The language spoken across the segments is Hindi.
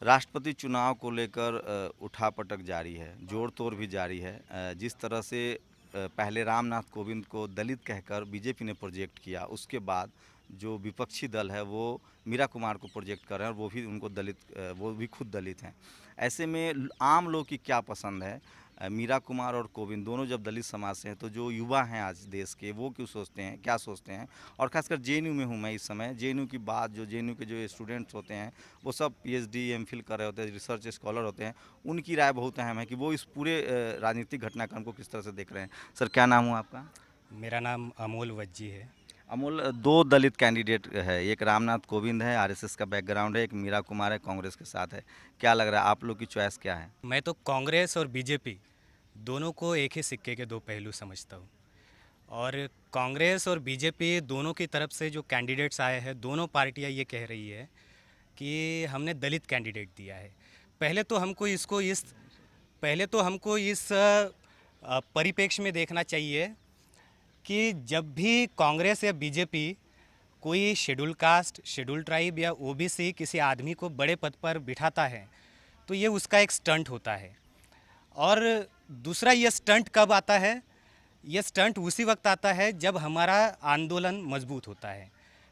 राष्ट्रपति चुनाव को लेकर उठापटक जारी है, जोड़ तोड़ भी जारी है। जिस तरह से पहले रामनाथ कोविंद को दलित कहकर बीजेपी ने प्रोजेक्ट किया, उसके बाद जो विपक्षी दल है वो मीरा कुमार को प्रोजेक्ट कर रहे हैं और वो भी उनको दलित, वो भी खुद दलित हैं। ऐसे में आम लोग की क्या पसंद है? मीरा कुमार और कोविंद दोनों जब दलित समाज से हैं तो जो युवा हैं आज देश के, वो क्यों सोचते हैं, क्या सोचते हैं? और खासकर जेएनयू में हूँ मैं इस समय। जेएनयू की बात, जो जेएनयू के जो स्टूडेंट्स होते हैं वो सब पीएचडी एमफिल कर रहे होते हैं, रिसर्च स्कॉलर होते हैं। उनकी राय बहुत अहम है कि वो इस पूरे राजनीतिक घटनाक्रम को किस तरह से देख रहे हैं। सर, क्या नाम हुआ आपका? मेरा नाम अमोल वज्जी है। अमोल, दो दलित कैंडिडेट है, एक रामनाथ कोविंद है, आरएसएस का बैकग्राउंड है, एक मीरा कुमार है, कांग्रेस के साथ है। क्या लग रहा है, आप लोग की चॉइस क्या है? मैं तो कांग्रेस और बीजेपी दोनों को एक ही सिक्के के दो पहलू समझता हूँ। और कांग्रेस और बीजेपी दोनों की तरफ से जो कैंडिडेट्स आए हैं, दोनों पार्टियाँ ये कह रही है कि हमने दलित कैंडिडेट दिया है। पहले तो हमको इस परिप्रेक्ष्य में देखना चाहिए कि जब भी कांग्रेस या बीजेपी कोई शेड्यूल कास्ट, शेड्यूल ट्राइब या ओबीसी किसी आदमी को बड़े पद पर बिठाता है तो ये उसका एक स्टंट होता है। और दूसरा, ये स्टंट कब आता है? ये स्टंट उसी वक्त आता है जब हमारा आंदोलन मजबूत होता है,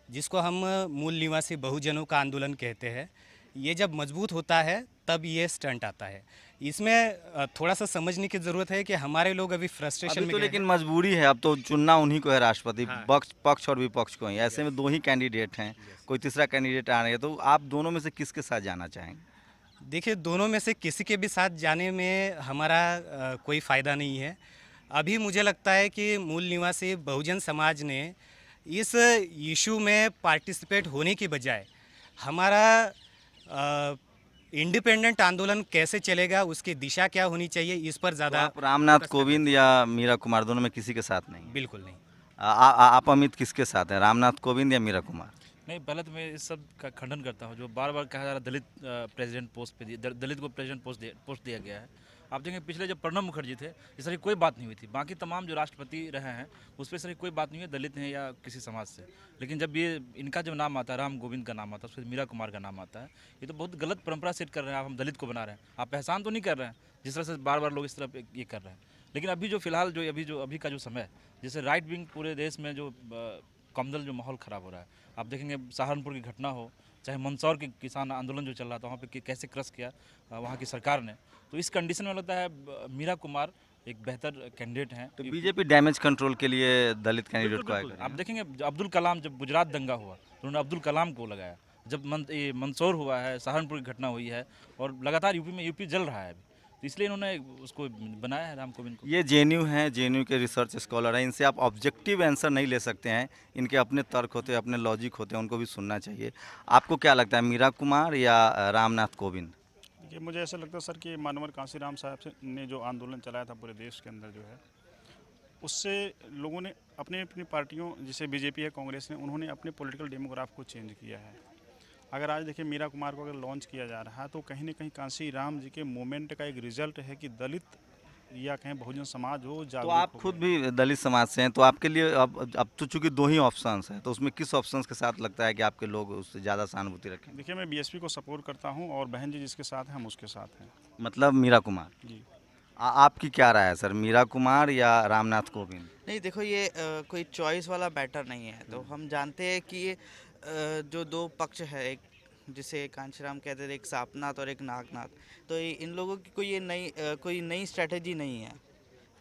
जिसको हम मूल निवासी बहुजनों का आंदोलन कहते हैं। ये जब मजबूत होता है तब ये स्टंट आता है। इसमें थोड़ा सा समझने की ज़रूरत है कि हमारे लोग अभी फ्रस्ट्रेशन में तो गए लेकिन हैं। मजबूरी है, अब तो चुनना उन्हीं को है राष्ट्रपति, हाँ। पक्ष और विपक्ष को ही। ऐसे में दो ही कैंडिडेट हैं, कोई तीसरा कैंडिडेट आ रही है, तो आप दोनों में से किसके साथ जाना चाहेंगे? देखिए, दोनों में से किसी के भी साथ जाने में हमारा कोई फ़ायदा नहीं है। अभी मुझे लगता है कि मूल निवासी बहुजन समाज ने इस इशू में पार्टिसिपेट होने की बजाय हमारा इंडिपेंडेंट आंदोलन कैसे चलेगा, उसकी दिशा क्या होनी चाहिए, इस पर तो ज़्यादा आप रामनाथ फोकस करना कोविंद चाहिए। या मीरा कुमार दोनों में किसी के साथ नहीं? बिल्कुल नहीं। आप अमित किसके साथ हैं, रामनाथ कोविंद या मीरा कुमार? नहीं, पहले तो मैं इस सब का खंडन करता हूँ जो बार बार कहा जा रहा है दलित प्रेसिडेंट पोस्ट पे दलित को प्रेसिडेंट पोस्ट दिया गया है। आप देखेंगे पिछले जब प्रणब मुखर्जी थे इस तरह की कोई बात नहीं हुई थी। बाकी तमाम जो राष्ट्रपति रहे हैं उस पर इस तरह की कोई बात नहीं है दलित हैं या किसी समाज से। लेकिन जब ये इनका जब नाम आता है, राम गोविंद का नाम आता है, उस पर मीरा कुमार का नाम आता है, ये तो बहुत गलत परंपरा सेट कर रहे हैं आप। हम दलित को बना रहे हैं, आप एहसान तो नहीं कर रहे हैं जिस तरह से बार बार लोग इस तरह ये कर रहे हैं। लेकिन अभी जो फिलहाल अभी का जो समय, जैसे राइट विंग पूरे देश में जो कमजल जो माहौल ख़राब हो रहा है, आप देखेंगे सहारनपुर की घटना हो, चाहे मंदसौर के किसान आंदोलन जो चल रहा था वहाँ पे कैसे क्रश किया वहाँ की सरकार ने। तो इस कंडीशन में लगता है मीरा कुमार एक बेहतर कैंडिडेट हैं। तो बीजेपी डैमेज कंट्रोल के लिए दलित कैंडिडेट को बिल्कुल, आएगा। आप देखेंगे अब्दुल कलाम, जब गुजरात दंगा हुआ तो उन्होंने अब्दुल कलाम को लगाया। जब मंदसौर हुआ है, सहारनपुर की घटना हुई है और लगातार यूपी जल रहा है अभी, तो इसलिए इन्होंने उसको बनाया है राम कोविंद को। ये जेएनयू हैं, जेएनयू के रिसर्च स्कॉलर हैं, इनसे आप ऑब्जेक्टिव आंसर नहीं ले सकते हैं। इनके अपने तर्क होते हैं, अपने लॉजिक होते हैं, उनको भी सुनना चाहिए। आपको क्या लगता है, मीरा कुमार या रामनाथ कोविंद? देखिए, मुझे ऐसा लगता है सर कि मानवर कांशीराम साहब ने जो आंदोलन चलाया था पूरे देश के अंदर जो है, उससे लोगों ने अपनी अपनी पार्टियों, जैसे बीजेपी है, कांग्रेस ने, उन्होंने अपने पॉलिटिकल डेमोग्राफ को चेंज किया है। अगर आज देखिए मीरा कुमार को अगर लॉन्च किया जा रहा है तो कहीं ना कहीं कांशीराम जी के मूवमेंट का एक रिजल्ट है कि दलित या कहें बहुजन समाज हो तो जागरूक आप हो खुद गए। भी दलित समाज से हैं, तो आपके लिए अब तो चूंकि दो ही ऑप्शंस हैं, तो उसमें किस ऑप्शंस के साथ लगता है कि आपके लोग उससे ज़्यादा सहानुभूति रखें? देखिए, मैं बीएसपी को सपोर्ट करता हूँ और बहन जी जिसके साथ हैं हम उसके साथ हैं मतलब मीरा कुमार। जी। आपकी क्या राय है सर, मीरा कुमार या रामनाथ कोविंद? नहीं, देखो, ये कोई चॉइस वाला मैटर नहीं है। तो हम जानते हैं कि ये जो दो पक्ष है, एक जिसे कांशीराम कहते थे, एक सापनाथ और एक नागनाथ, तो इन लोगों की कोई नई स्ट्रेटजी नहीं है।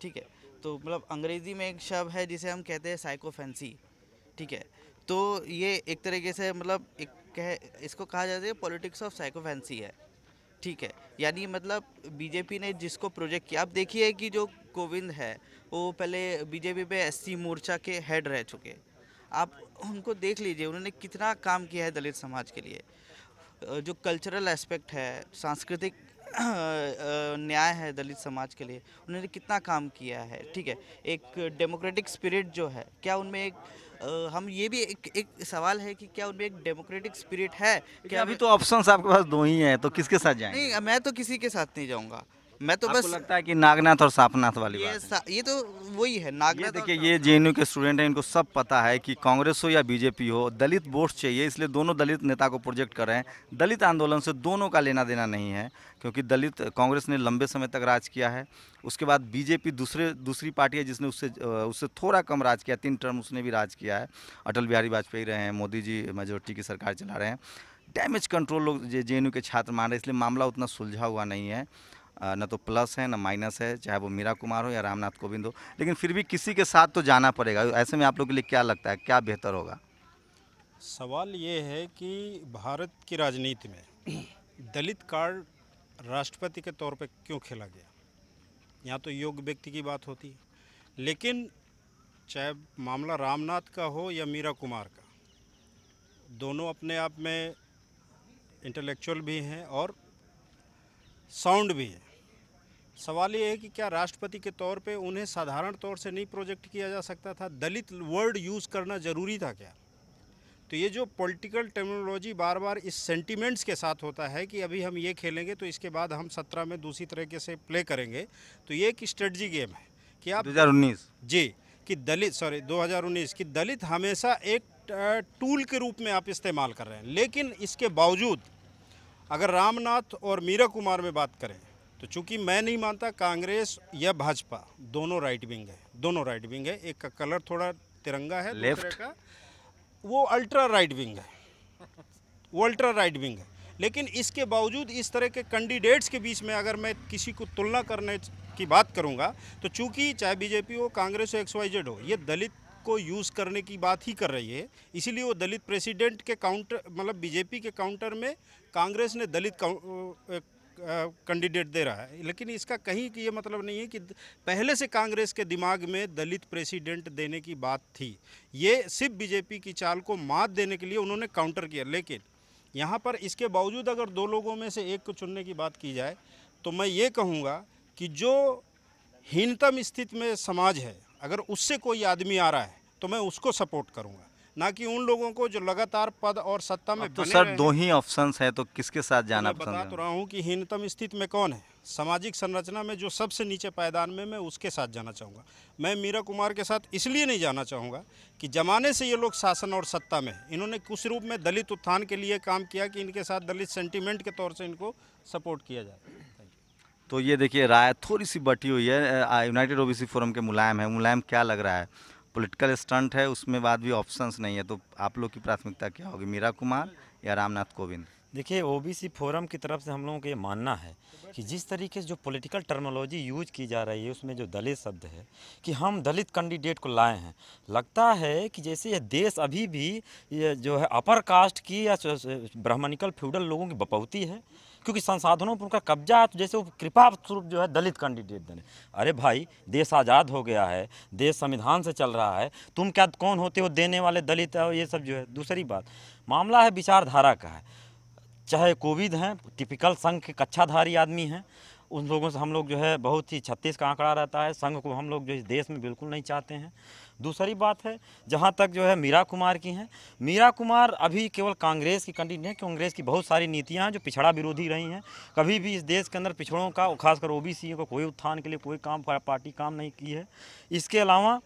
ठीक है, तो मतलब अंग्रेज़ी में एक शब्द है जिसे हम कहते हैं साइकोफेंसी। ठीक है, तो ये एक तरीके से मतलब इसको कहा जाता है पॉलिटिक्स ऑफ साइकोफेंसी है। ठीक है, यानी मतलब बीजेपी ने जिसको प्रोजेक्ट किया, आप देखिए कि जो कोविंद है वो पहले बीजेपी पे एससी मोर्चा के हेड रह चुके। आप उनको देख लीजिए, उन्होंने कितना काम किया है दलित समाज के लिए। जो कल्चरल एस्पेक्ट है, सांस्कृतिक न्याय है दलित समाज के लिए, उन्होंने कितना काम किया है। ठीक है, एक डेमोक्रेटिक स्पिरिट जो है, क्या उनमें हम ये भी एक सवाल है कि क्या उनमें एक डेमोक्रेटिक स्पिरिट है? क्या अभी तो ऑप्शंस आपके पास दो ही हैं, तो किसके साथ जाएंगे? नहीं, मैं तो किसी के साथ नहीं जाऊंगा। मैं तो आपको बस लगता है कि नागनाथ और सापनाथ वाली बात है? ये तो वही है ये नागनाथ। देखिए, ये जेएनयू के स्टूडेंट हैं, इनको सब पता है कि कांग्रेस हो या बीजेपी हो, दलित वोट चाहिए, इसलिए दोनों दलित नेता को प्रोजेक्ट कर रहे हैं। दलित आंदोलन से दोनों का लेना देना नहीं है, क्योंकि दलित कांग्रेस ने लंबे समय तक राज किया है। उसके बाद बीजेपी दूसरी पार्टी है जिसने उससे थोड़ा कम राज किया, 3 टर्म उसने भी राज किया है। अटल बिहारी वाजपेयी रहे हैं, मोदी जी मेजोरिटी की सरकार चला रहे हैं। डैमेज कंट्रोल लोग जेएनयू के छात्र मान रहे हैं, इसलिए मामला उतना सुलझा हुआ नहीं है। न तो प्लस है न माइनस है, चाहे वो मीरा कुमार हो या रामनाथ कोविंद हो, लेकिन फिर भी किसी के साथ तो जाना पड़ेगा। ऐसे में आप लोग के लिए क्या लगता है, क्या बेहतर होगा? सवाल ये है कि भारत की राजनीति में दलित कार्ड राष्ट्रपति के तौर पे क्यों खेला गया? यहाँ तो योग्य व्यक्ति की बात होती है, लेकिन चाहे मामला रामनाथ का हो या मीरा कुमार का, दोनों अपने आप में इंटेलेक्चुअल भी हैं और साउंड भी है। सवाल ये है कि क्या राष्ट्रपति के तौर पे उन्हें साधारण तौर से नहीं प्रोजेक्ट किया जा सकता था? दलित वर्ड यूज़ करना ज़रूरी था क्या? तो ये जो पॉलिटिकल टर्मिनोलॉजी बार बार इस सेंटिमेंट्स के साथ होता है कि अभी हम ये खेलेंगे तो इसके बाद हम 17 में दूसरी तरीके से प्ले करेंगे, तो ये एक स्ट्रेटजी गेम है कि आप 2019 जी कि 2019 कि दलित हमेशा एक टूल के रूप में आप इस्तेमाल कर रहे हैं। लेकिन इसके बावजूद अगर रामनाथ और मीरा कुमार में बात करें तो चूंकि मैं नहीं मानता कांग्रेस या भाजपा दोनों राइट विंग है, एक का कलर थोड़ा तिरंगा है, दूसरे का वो अल्ट्रा राइट विंग है, लेकिन इसके बावजूद इस तरह के कैंडिडेट्स के बीच में अगर मैं किसी को तुलना करने की बात करूंगा तो चूंकि चाहे बीजेपी हो, कांग्रेस हो, XYZ हो, ये दलित को यूज़ करने की बात ही कर रही है। इसीलिए वो दलित प्रेसिडेंट के काउंटर मतलब बीजेपी के काउंटर में कांग्रेस ने दलित कैंडिडेट दे रहा है। लेकिन इसका कहीं कि ये मतलब नहीं है कि पहले से कांग्रेस के दिमाग में दलित प्रेसिडेंट देने की बात थी। ये सिर्फ बीजेपी की चाल को मात देने के लिए उन्होंने काउंटर किया। लेकिन यहाँ पर इसके बावजूद अगर दो लोगों में से एक को चुनने की बात की जाए तो मैं ये कहूँगा कि जो हीनतम स्थिति में समाज है, अगर उससे कोई आदमी आ रहा है तो मैं उसको सपोर्ट करूँगा, ना कि उन लोगों को जो लगातार पद और सत्ता में तो बने सर रहे दो हैं। ही ऑप्शंस है, तो किसके साथ जाना मैं बता पसंद तो है? रहा हूँ कि हीनतम स्थिति में कौन है, सामाजिक संरचना में जो सबसे नीचे पायदान में, मैं उसके साथ जाना चाहूँगा। मैं मीरा कुमार के साथ इसलिए नहीं जाना चाहूँगा कि जमाने से ये लोग शासन और सत्ता में, इन्होंने कुछ रूप में दलित उत्थान के लिए काम किया कि इनके साथ दलित सेंटीमेंट के तौर से इनको सपोर्ट किया जाए। तो ये देखिए, राय थोड़ी सी बटी हुई है। यूनाइटेड ओबीसी फोरम के मुलायम है। मुलायम क्या लग रहा है? पॉलिटिकल स्टंट है, उसमें बाद भी ऑप्शंस नहीं है, तो आप लोग की प्राथमिकता क्या होगी, मीरा कुमार या रामनाथ कोविंद? देखिए, ओबीसी फोरम की तरफ से हम लोगों को ये मानना है कि जिस तरीके से जो पॉलिटिकल टर्मिनोलॉजी यूज की जा रही है उसमें जो दलित शब्द है कि हम दलित कैंडिडेट को लाए हैं, लगता है कि जैसे ये देश अभी भी ये जो है अपर कास्ट की या ब्राह्मणिकल फ्यूडल लोगों की बपौती है, क्योंकि संसाधनों पर उनका कब्जा है, तो जैसे वो कृपा स्वरूप जो है दलित कैंडिडेट देने। अरे भाई, देश आज़ाद हो गया है, देश संविधान से चल रहा है, तुम क्या कौन होते हो देने वाले दलित और ये सब जो है। दूसरी बात, मामला है विचारधारा का है। चाहे कोविद हैं, टिपिकल संघ के कच्छाधारी आदमी हैं, उन लोगों से हम लोग जो है बहुत ही 36 का आंकड़ा रहता है, संघ को हम लोग जो इस देश में बिल्कुल नहीं चाहते हैं। दूसरी बात है, जहाँ तक जो है मीरा कुमार की हैं, मीरा कुमार अभी केवल कांग्रेस की कैंडिडेट हैं। कांग्रेस की बहुत सारी नीतियाँ हैं जो पिछड़ा विरोधी रही हैं। कभी भी इस देश के अंदर पिछड़ों का, खासकर ओबीसी को कोई उत्थान के लिए कोई काम पार्टी काम नहीं की है। इसके अलावा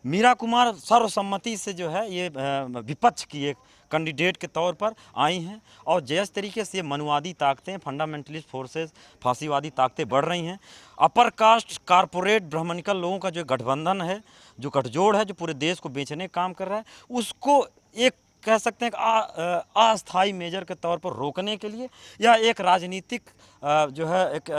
मीरा कुमार सर्वसम्मति से जो है ये विपक्ष की एक कैंडिडेट के तौर पर आई हैं, और जिस तरीके से ये मनुवादी ताकतें, फंडामेंटलिस्ट फोर्सेस, फांसीवादी ताकतें बढ़ रही हैं, अपर कास्ट कारपोरेट ब्राह्मणिकल लोगों का जो गठबंधन है, जो गठजोड़ है, जो पूरे देश को बेचने का काम कर रहा है, उसको एक कह सकते हैं कि अस्थायी मेजर के तौर पर रोकने के लिए या एक राजनीतिक जो है एक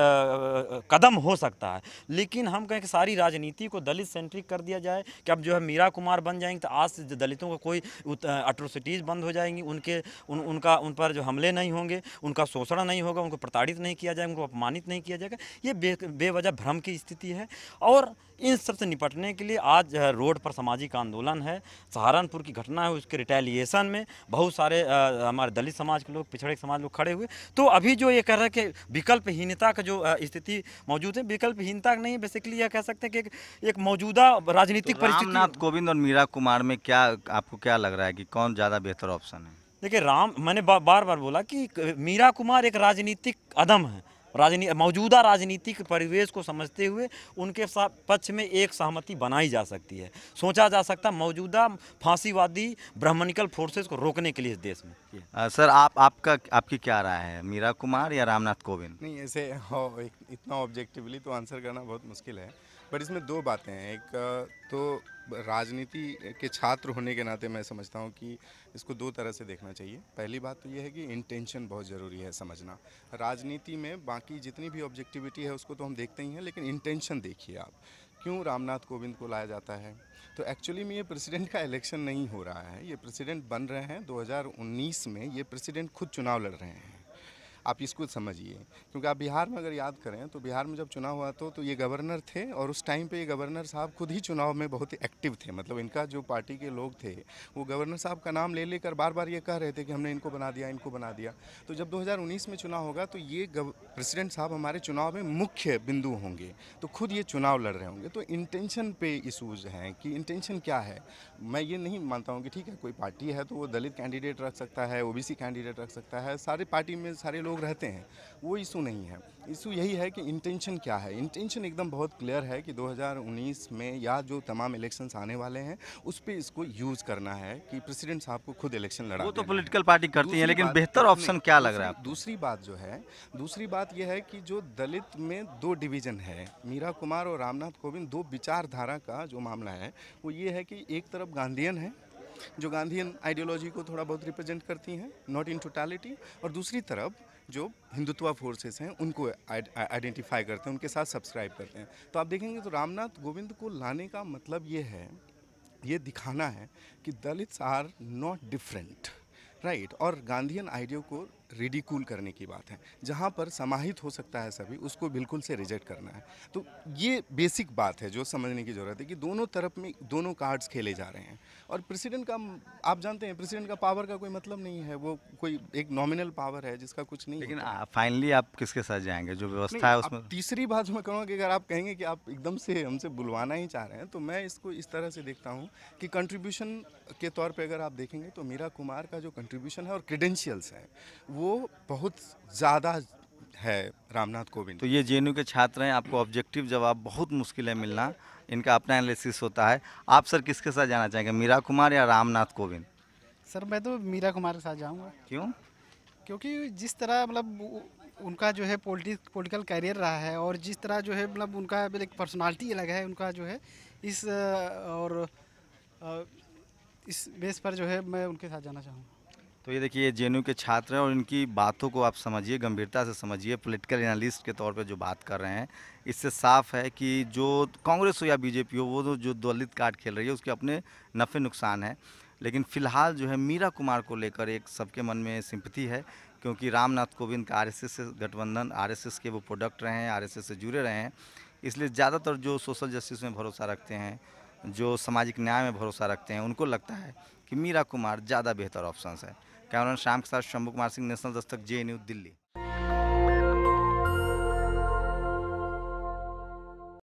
कदम हो सकता है। लेकिन हम कहें कि सारी राजनीति को दलित सेंट्रिक कर दिया जाए कि अब जो है मीरा कुमार बन जाएंगे तो आज से दलितों को कोई अट्रोसिटीज़ बंद हो जाएंगी, उन पर जो हमले नहीं होंगे, उनका शोषण नहीं होगा, उनको प्रताड़ित नहीं किया जाएगा, उनको अपमानित नहीं किया जाएगा। ये बेवजह भ्रम की स्थिति है। और इन सब से निपटने के लिए आज रोड पर सामाजिक आंदोलन है। सहारनपुर की घटना है, उसके रिटेलिएशन में बहुत सारे हमारे दलित समाज के लोग, पिछड़े समाज लोग खड़े हुए। तो अभी जो ये कह रहे हैं कि विकल्पहीनता का जो स्थिति मौजूद है, विकल्पहीनता नहीं, बेसिकली यह कह सकते हैं कि एक मौजूदा राजनीतिक तो परिस्थिति। रामनाथ कोविंद और मीरा कुमार में क्या आपको क्या लग रहा है कि कौन ज़्यादा बेहतर ऑप्शन है? देखिए, मैंने बार बार बोला कि मीरा कुमार एक राजनीतिक अदम है, मौजूदा राजनीतिक परिवेश को समझते हुए उनके पक्ष में एक सहमति बनाई जा सकती है। सोचा जा सकता मौजूदा फांसीवादी ब्राह्मणिकल फोर्सेस को रोकने के लिए इस देश में। सर आपकी क्या राय है, मीरा कुमार या रामनाथ कोविंद? नहीं, ऐसे इतना ऑब्जेक्टिवली तो आंसर करना बहुत मुश्किल है, बट इसमें दो बातें हैं। एक तो राजनीति के छात्र होने के नाते मैं समझता हूँ कि इसको दो तरह से देखना चाहिए। पहली बात तो ये है कि इंटेंशन बहुत ज़रूरी है समझना। राजनीति में बाकी जितनी भी ऑब्जेक्टिविटी है उसको तो हम देखते ही हैं, लेकिन इंटेंशन देखिए आप, क्यों रामनाथ कोविंद को लाया जाता है। तो एक्चुअली में ये प्रेसिडेंट का इलेक्शन नहीं हो रहा है, ये प्रेसिडेंट बन रहे हैं 2019 में, ये प्रेसिडेंट खुद चुनाव लड़ रहे हैं। आप इसको समझिए, क्योंकि आप बिहार में अगर याद करें तो बिहार में जब चुनाव हुआ तो ये गवर्नर थे, और उस टाइम पे ये गवर्नर साहब खुद ही चुनाव में बहुत एक्टिव थे। मतलब इनका जो पार्टी के लोग थे वो गवर्नर साहब का नाम ले लेकर बार बार ये कह रहे थे कि हमने इनको बना दिया, इनको बना दिया। तो जब 2019 में चुनाव होगा तो ये प्रेसिडेंट साहब हमारे चुनाव में मुख्य बिंदु होंगे, तो खुद ये चुनाव लड़ रहे होंगे। तो इंटेंशन पे इशूज़ हैं कि इंटेंशन क्या है। मैं ये नहीं मानता हूँ कि ठीक है कोई पार्टी है तो वो दलित कैंडिडेट रख सकता है, ओबीसी कैंडिडेट रख सकता है, सारे पार्टी में सारे लोग रहते हैं, वो इशू नहीं है। इशू यही है कि इंटेंशन क्या है। इंटेंशन एकदम बहुत क्लियर है कि 2019 में या जो तमाम इलेक्शंस आने वाले हैं उस पर इसको यूज़ करना है कि प्रेसिडेंट साहब को खुद इलेक्शन लड़ा। वो तो पॉलिटिकल पार्टी करती है, लेकिन बेहतर ऑप्शन क्या लग रहा है? दूसरी बात यह है कि जो दलित में दो डिवीज़न है, मीरा कुमार और रामनाथ कोविंद, दो विचारधारा का जो मामला है वो ये है कि एक तरफ गांधीयन है जो गांधीयन आइडियोलॉजी को थोड़ा बहुत रिप्रेजेंट करती हैं, नॉट इन टोटलिटी, और दूसरी तरफ जो हिंदुत्व फोर्सेस हैं उनको आइडेंटिफाई करते हैं, उनके साथ सब्सक्राइब करते हैं। तो आप देखेंगे तो रामनाथ कोविंद को लाने का मतलब ये है, ये दिखाना है कि Dalits are not different, right. और गांधीयन आइडियो को रिडिकूल करने की बात है, जहाँ पर समाहित हो सकता है सभी, उसको बिल्कुल से रिजेक्ट करना है। तो ये बेसिक बात है जो समझने की ज़रूरत है कि दोनों तरफ में दोनों कार्ड्स खेले जा रहे हैं। और प्रेसिडेंट का आप जानते हैं, प्रेसिडेंट का पावर का कोई मतलब नहीं है, वो कोई एक नॉमिनल पावर है जिसका कुछ नहीं। लेकिन फाइनली आप किसके साथ जाएंगे? जो व्यवस्था है उसमें। तीसरी बात जो मैं कहूँगा कि अगर आप कहेंगे कि आप एकदम से हमसे बुलवाना ही चाह रहे हैं, तो मैं इसको इस तरह से देखता हूँ कि कंट्रीब्यूशन के तौर पे अगर आप देखेंगे तो मीरा कुमार का जो कंट्रीब्यूशन है और क्रेडेंशियल्स है वो बहुत ज़्यादा है रामनाथ कोविंद। तो ये जेएनयू के छात्र हैं, आपको ऑब्जेक्टिव जवाब बहुत मुश्किल है मिलना, इनका अपना एनालिसिस होता है। आप सर किसके साथ जाना चाहेंगे, मीरा कुमार या रामनाथ कोविंद? सर मैं तो मीरा कुमार के साथ जाऊंगा। क्यों? क्योंकि जिस तरह मतलब उनका जो है पॉलिटिकल कैरियर रहा है, और जिस तरह जो है मतलब उनका एक पर्सनालिटी अलग है उनका जो है, इस बेस पर जो है मैं उनके साथ जाना चाहूँगा। तो ये देखिए, ये जेएनयू के छात्र हैं और इनकी बातों को आप समझिए, गंभीरता से समझिए। पॉलिटिकल एनालिस्ट के तौर पे जो बात कर रहे हैं, इससे साफ है कि जो कांग्रेस हो या बीजेपी हो, वो जो दलित कार्ड खेल रही है उसके अपने नफ़े नुकसान है। लेकिन फ़िलहाल जो है मीरा कुमार को लेकर एक सबके मन में सिंपैथी है, क्योंकि रामनाथ कोविंद का आरएसएस से गठबंधन, आरएसएस के वो प्रोडक्ट रहे हैं, आरएसएस से जुड़े रहे हैं, इसलिए ज़्यादातर जो सोशल जस्टिस में भरोसा रखते हैं, जो सामाजिक न्याय में भरोसा रखते हैं, उनको लगता है कि मीरा कुमार ज़्यादा बेहतर ऑप्शन है। कैमरामैन श्याम के साथ शंभू कुमार सिंह, नेशनल दस्तक, जेएनयू, दिल्ली।